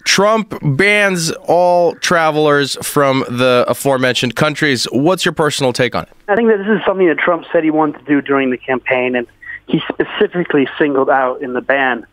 Trump bans all travelers from the aforementioned countries. What's your personal take on it? I think that this is something that Trump said he wanted to do during the campaign, and he specifically singled out in the ban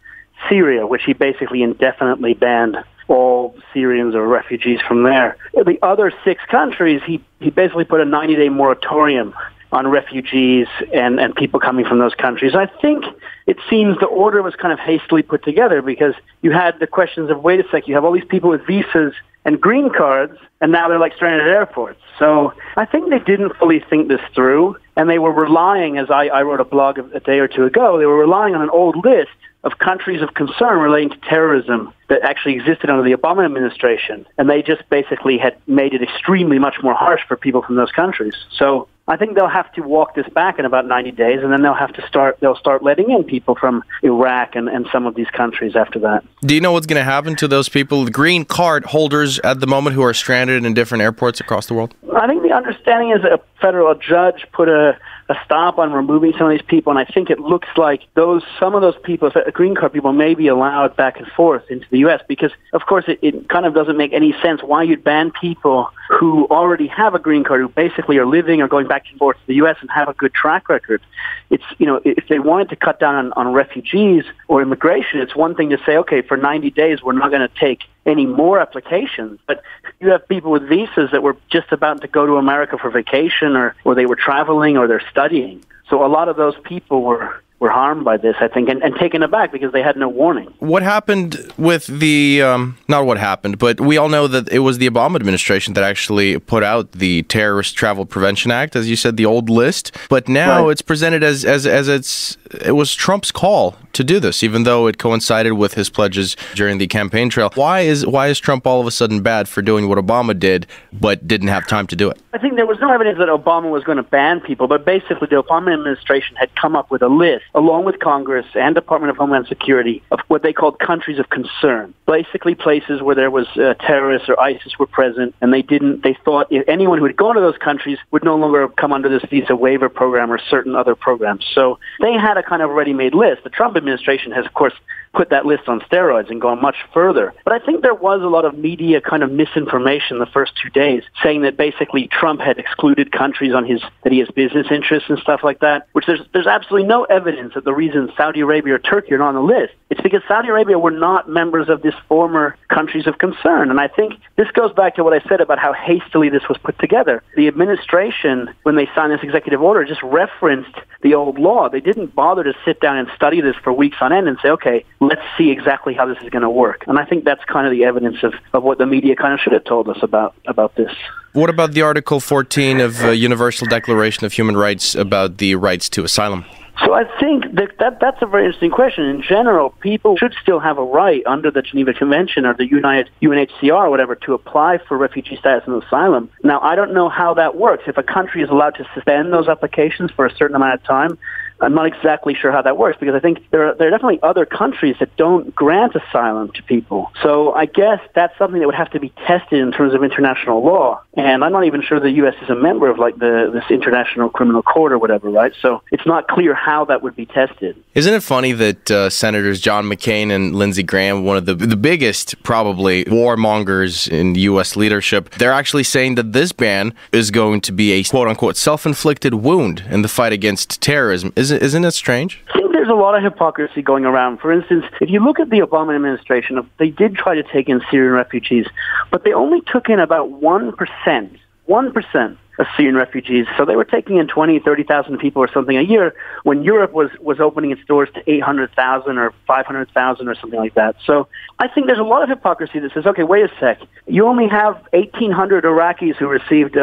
Syria, which he basically indefinitely banned all Syrians or refugees from there. The other 6 countries, he basically put a 90-day moratorium on refugees and people coming from those countries. I think it seems the order was kind of hastily put together because you had the questions of, wait a sec, you have all these people with visas and green cards, and now they're like stranded at airports. So I think they didn't fully think this through, and they were relying, as I wrote a blog a day or two ago, they were relying on an old list of countries of concern relating to terrorism that actually existed under the Obama administration, and they just basically had made it extremely much more harsh for people from those countries. So I think they'll have to walk this back in about 90 days, and then they'll start letting in people from Iraq and some of these countries after that. Do you know what's going to happen to those people, the green card holders at the moment who are stranded in different airports across the world? I think the understanding is that a federal judge put a stop on removing some of these people, and I think it looks like some of those people, green card people, may be allowed back and forth into the U.S. because, of course, it kind of doesn't make any sense why you'd ban people who already have a green card, who basically are living or going back and forth to the U.S. and have a good track record. It's, if they wanted to cut down on refugees or immigration, it's one thing to say, okay, for 90 days, we're not going to take any more applications. But you have people with visas that were just about to go to America for vacation or they were traveling or they're studying. So a lot of those people were harmed by this, I think, and taken aback because they had no warning. What happened with the, not what happened, but we all know that it was the Obama administration that actually put out the Terrorist Travel Prevention Act, as you said, the old list. But now It's presented as it was Trump's call to do this, even though it coincided with his pledges during the campaign trail. Why is Trump all of a sudden bad for doing what Obama did, but didn't have time to do it? I think there was no evidence that Obama was going to ban people, but basically the Obama administration had come up with a list, along with Congress and Department of Homeland Security, of what they called countries of concern. Basically places where there was terrorists or ISIS were present, and they thought anyone who had gone to those countries would no longer come under this visa waiver program or certain other programs. So they had a kind of ready-made list. The Trump administration has, of course, put that list on steroids and gone much further. But I think there was a lot of media kind of misinformation the first 2 days, saying that basically Trump had excluded countries that he has business interests and stuff like that, which there's absolutely no evidence that the reason Saudi Arabia or Turkey are not on the list. It's because Saudi Arabia were not members of this former countries of concern. And I think this goes back to what I said about how hastily this was put together. The administration, when they signed this executive order, just referenced the old law. They didn't bother to sit down and study this for weeks on end and say, okay, let's see exactly how this is going to work. And I think that's kind of the evidence of what the media kind of should have told us about this. What about the Article 14 of Universal Declaration of Human Rights about the rights to asylum? So I think that's a very interesting question. In general, people should still have a right under the Geneva Convention or the UNHCR or whatever to apply for refugee status and asylum. Now, I don't know how that works. If a country is allowed to suspend those applications for a certain amount of time, I'm not exactly sure how that works because I think there are definitely other countries that don't grant asylum to people. So I guess that's something that would have to be tested in terms of international law. And I'm not even sure the U.S. is a member of like this International Criminal Court or whatever, right? So it's not clear how that would be tested. Isn't it funny that Senators John McCain and Lindsey Graham, one of the biggest probably warmongers in U.S. leadership, they're actually saying that this ban is going to be a quote-unquote self-inflicted wound in the fight against terrorism. Isn't it strange? I think there's a lot of hypocrisy going around. For instance, if you look at the Obama administration, they did try to take in Syrian refugees, but they only took in about 1% of Syrian refugees. So they were taking in 20, 30,000 people or something a year when Europe was opening its doors to 800,000 or 500,000 or something like that. So I think there's a lot of hypocrisy that says, okay, wait a sec. You only have 1,800 Iraqis who received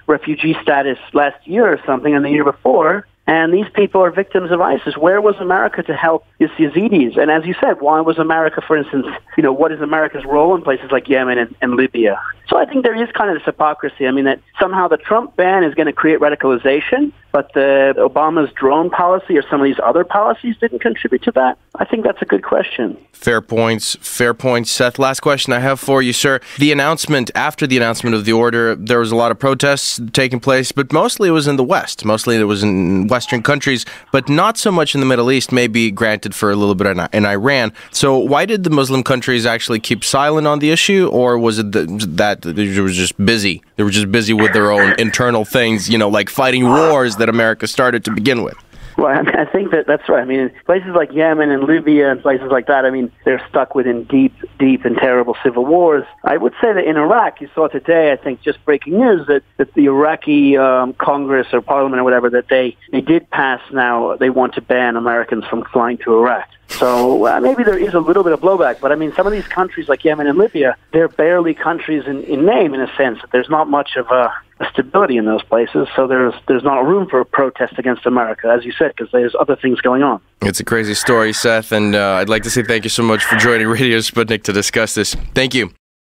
refugee status last year or something and the year before. And these people are victims of ISIS. Where was America to help these Yazidis? And as you said, why was America, for instance, what is America's role in places like Yemen and Libya? So I think there is kind of this hypocrisy. I mean, that somehow the Trump ban is going to create radicalization, but Obama's drone policy or some of these other policies didn't contribute to that? I think that's a good question. Fair points, Seth. Last question I have for you, sir. After the announcement of the order, there was a lot of protests taking place, but mostly it was in the West. Mostly it was in Western countries, but not so much in the Middle East, maybe granted for a little bit in Iran. So why did the Muslim countries actually keep silent on the issue, or was it that they were just busy? They were just busy with their own internal things, like fighting wars that America started to begin with. Well, I think that's right. I mean, places like Yemen and Libya and places like that, they're stuck within deep and terrible civil wars. I would say that in Iraq, you saw today, I think, just breaking news, that the Iraqi Congress or Parliament or whatever, that they did pass now, they want to ban Americans from flying to Iraq. So maybe there is a little bit of blowback, but some of these countries like Yemen and Libya, they're barely countries in name, in a sense. There's not much of a stability in those places, so there's not room for a protest against America, as you said, because there's other things going on. It's a crazy story, Seth, and I'd like to say thank you so much for joining Radio Sputnik to discuss this. Thank you.